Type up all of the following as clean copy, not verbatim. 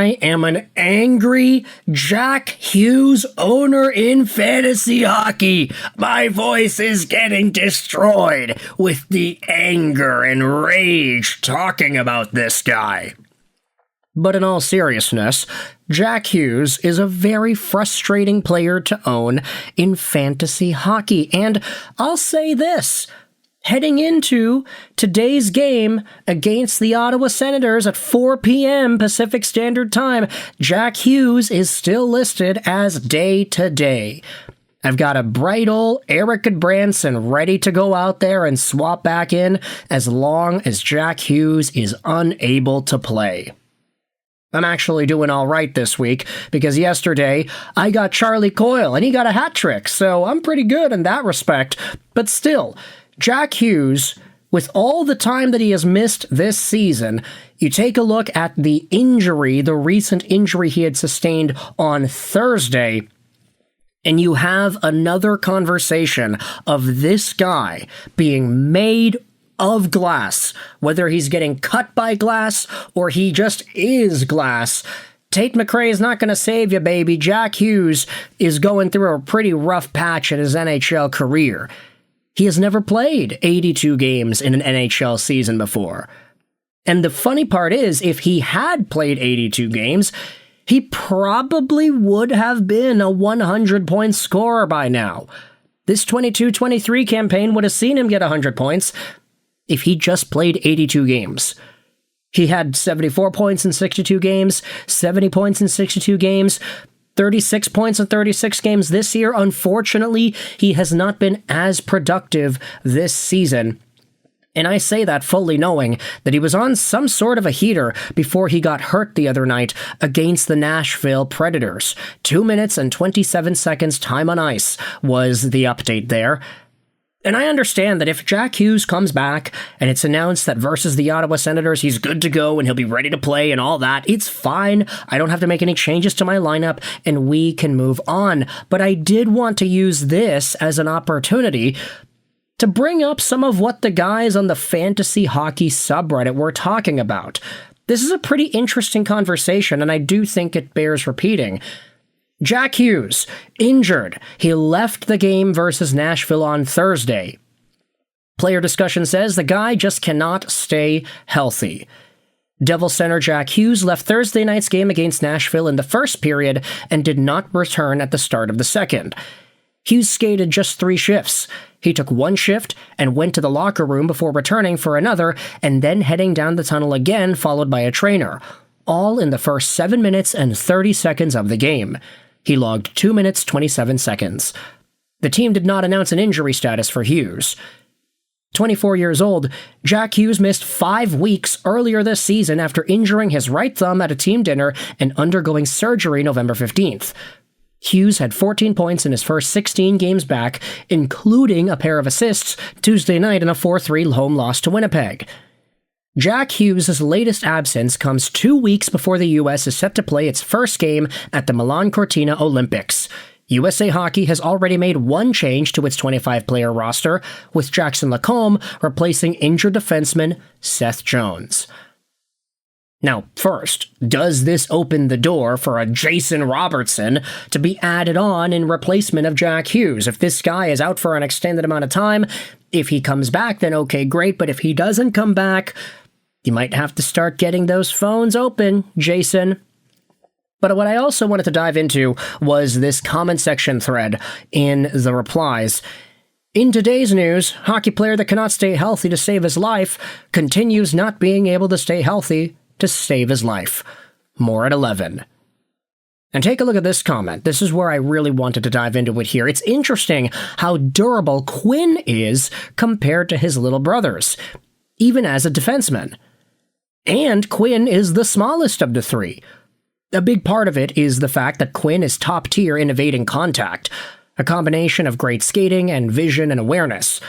I am an angry Jack Hughes owner in fantasy hockey. My voice is getting destroyed with the anger and rage talking about this guy. But in all seriousness, Jack Hughes is a very frustrating player to own in fantasy hockey. And I'll say this. Heading into today's game against the Ottawa Senators at 4 p.m. Pacific Standard Time, Jack Hughes is still listed as day-to-day. I've got a bright old Eric Branson ready to go out there and swap back in as long as Jack Hughes is unable to play. I'm actually doing all right this week because yesterday I got Charlie Coyle and he got a hat trick, so I'm pretty good in that respect. But still, Jack Hughes, with all the time that he has missed this season, you take a look at the injury, the recent injury he had sustained on Thursday, and you have another conversation of this guy being made of glass, whether he's getting cut by glass or he just is glass. Tate McRae is not going to save you, baby. Jack Hughes is going through a pretty rough patch in his NHL career. He has never played 82 games in an NHL season before. And the funny part is, if he had played 82 games, he probably would have been a 100-point scorer by now. This 22-23 campaign would have seen him get 100 points if he just played 82 games. He had 74 points in 62 games, 70 points in 62 games, 36 points in 36 games this year. Unfortunately, he has not been as productive this season. And I say that fully knowing that he was on some sort of a heater before he got hurt the other night against the Nashville Predators. 2 minutes and 27 seconds time on ice was the update there. And I understand that if Jack Hughes comes back and it's announced that versus the Ottawa Senators he's good to go and he'll be ready to play and all that, it's fine. I don't have to make any changes to my lineup and we can move on. But I did want to use this as an opportunity to bring up some of what the guys on the fantasy hockey subreddit were talking about. This is a pretty interesting conversation and I do think it bears repeating. Jack Hughes, injured. He left the game versus Nashville on Thursday. Player discussion says the guy just cannot stay healthy. Devil center Jack Hughes left Thursday night's game against Nashville in the first period and did not return at the start of the second. Hughes skated just 3 shifts. He took 1 shift and went to the locker room before returning for another and then heading down the tunnel again, followed by a trainer. All in the first 7 minutes and 30 seconds of the game. He logged 2 minutes, 27 seconds. The team did not announce an injury status for Hughes. 24 years old, Jack Hughes missed 5 weeks earlier this season after injuring his right thumb at a team dinner and undergoing surgery November 15th. Hughes had 14 points in his first 16 games back, including a pair of assists Tuesday night in a 4-3 home loss to Winnipeg. Jack Hughes' latest absence comes 2 weeks before the U.S. is set to play its first game at the Milan Cortina Olympics. USA Hockey has already made 1 change to its 25-player roster, with Jackson Lacombe replacing injured defenseman Seth Jones. Now, first, does this open the door for a Jason Robertson to be added on in replacement of Jack Hughes? If this guy is out for an extended amount of time, if he comes back, then okay, great, but if he doesn't come back, you might have to start getting those phones open, Jason. But what I also wanted to dive into was this comment section thread in the replies. In today's news, hockey player that cannot stay healthy to save his life continues not being able to stay healthy to save his life. More at 11. And take a look at this comment. This is where I really wanted to dive into it here. It's interesting how durable Quinn is compared to his little brothers, even as a defenseman. And Quinn is the smallest of the 3. A big part of it is the fact that Quinn is top tier in evading contact, a combination of great skating and vision and awareness.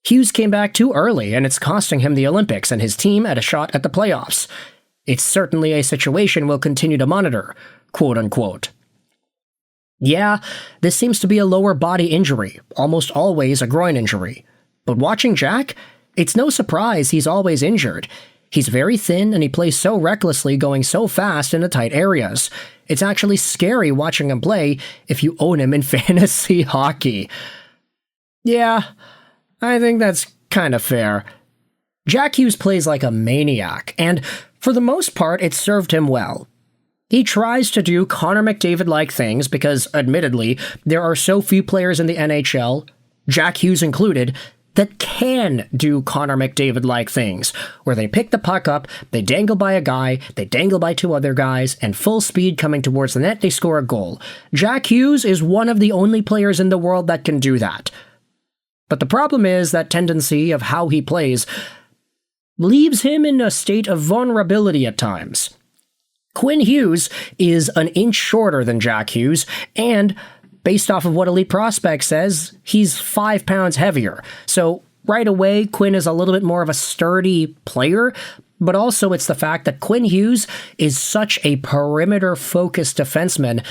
Hughes came back too early, and it's costing him the Olympics and his team at a shot at the playoffs. It's certainly a situation we'll continue to monitor, quote-unquote. Yeah, this seems to be a lower body injury, almost always a groin injury. But watching Jack, it's no surprise he's always injured. He's very thin and he plays so recklessly, going so fast into tight areas. It's actually scary watching him play if you own him in fantasy hockey. Yeah, I think that's kind of fair. Jack Hughes plays like a maniac, and for the most part, it served him well. He tries to do Connor McDavid-like things because, admittedly, there are so few players in the NHL, Jack Hughes included, that can do Connor McDavid-like things, where they pick the puck up, they dangle by a guy, they dangle by two other guys, and full speed coming towards the net, they score a goal. Jack Hughes is one of the only players in the world that can do that. But the problem is that tendency of how he plays leaves him in a state of vulnerability at times. Quinn Hughes is an inch shorter than Jack Hughes, and based off of what Elite Prospect says, he's 5 pounds heavier. So right away, Quinn is a little bit more of a sturdy player, but also it's the fact that Quinn Hughes is such a perimeter-focused defenseman,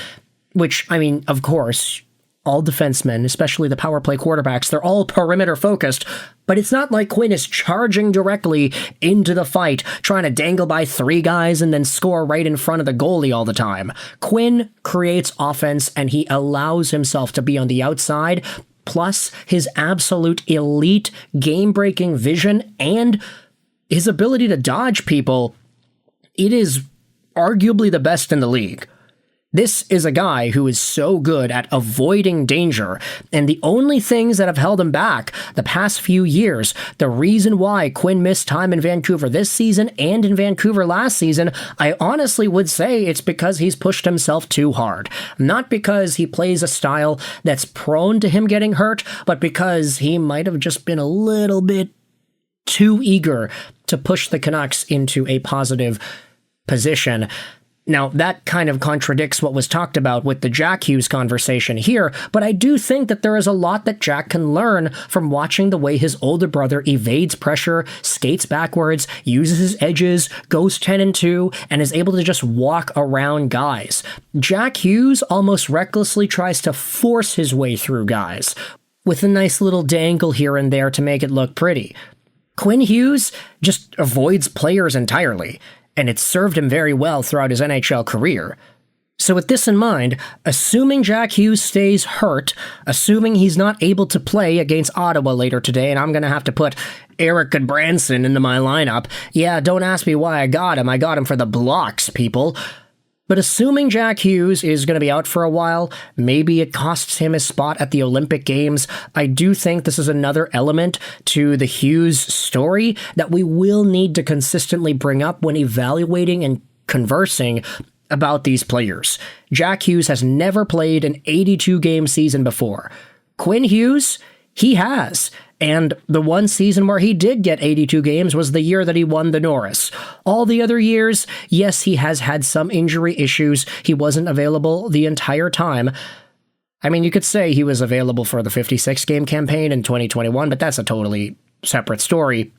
which, I mean, of course, all defensemen, especially the power play quarterbacks, they're all perimeter-focused, but it's not like Quinn is charging directly into the fight, trying to dangle by 3 guys and then score right in front of the goalie all the time. Quinn creates offense, and he allows himself to be on the outside, plus his absolute elite game-breaking vision and his ability to dodge people. It is arguably the best in the league. This is a guy who is so good at avoiding danger, and the only things that have held him back the past few years, the reason why Quinn missed time in Vancouver this season and in Vancouver last season, I honestly would say it's because he's pushed himself too hard. Not because he plays a style that's prone to him getting hurt, but because he might have just been a little bit too eager to push the Canucks into a positive position. Now, that kind of contradicts what was talked about with the Jack Hughes conversation here, but I do think that there is a lot that Jack can learn from watching the way his older brother evades pressure, skates backwards, uses his edges, goes 10-2, and is able to just walk around guys. Jack Hughes almost recklessly tries to force his way through guys, with a nice little dangle here and there to make it look pretty. Quinn Hughes just avoids players entirely, and it's served him very well throughout his NHL career. So with this in mind, assuming Jack Hughes stays hurt, assuming he's not able to play against Ottawa later today, and I'm going to have to put Eric Goodbranson into my lineup. Yeah, don't ask me why I got him. I got him for the blocks, people. But assuming Jack Hughes is going to be out for a while, maybe it costs him his spot at the Olympic Games, I do think this is another element to the Hughes story that we will need to consistently bring up when evaluating and conversing about these players. Jack Hughes has never played an 82-game season before. Quinn Hughes, he has. And the one season where he did get 82 games was the year that he won the Norris. All the other years, yes, he has had some injury issues. He wasn't available the entire time. I mean, you could say he was available for the 56-game campaign in 2021, but that's a totally separate story.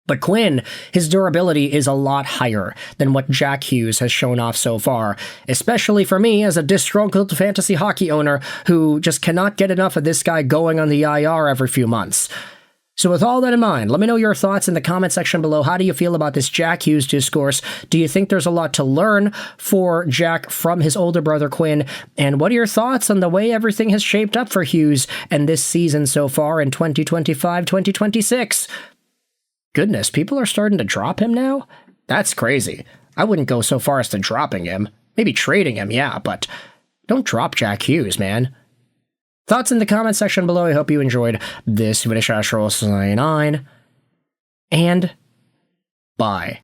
But Quinn, his durability is a lot higher than what Jack Hughes has shown off so far, especially for me as a disgruntled fantasy hockey owner who just cannot get enough of this guy going on the IR every few months. So with all that in mind, let me know your thoughts in the comment section below. How do you feel about this Jack Hughes discourse? Do you think there's a lot to learn for Jack from his older brother Quinn? And what are your thoughts on the way everything has shaped up for Hughes and this season so far in 2025-2026? Goodness, people are starting to drop him now? That's crazy. I wouldn't go so far as to dropping him. Maybe trading him, yeah, but don't drop Jack Hughes, man. Thoughts in the comment section below. I hope you enjoyed this video. And bye.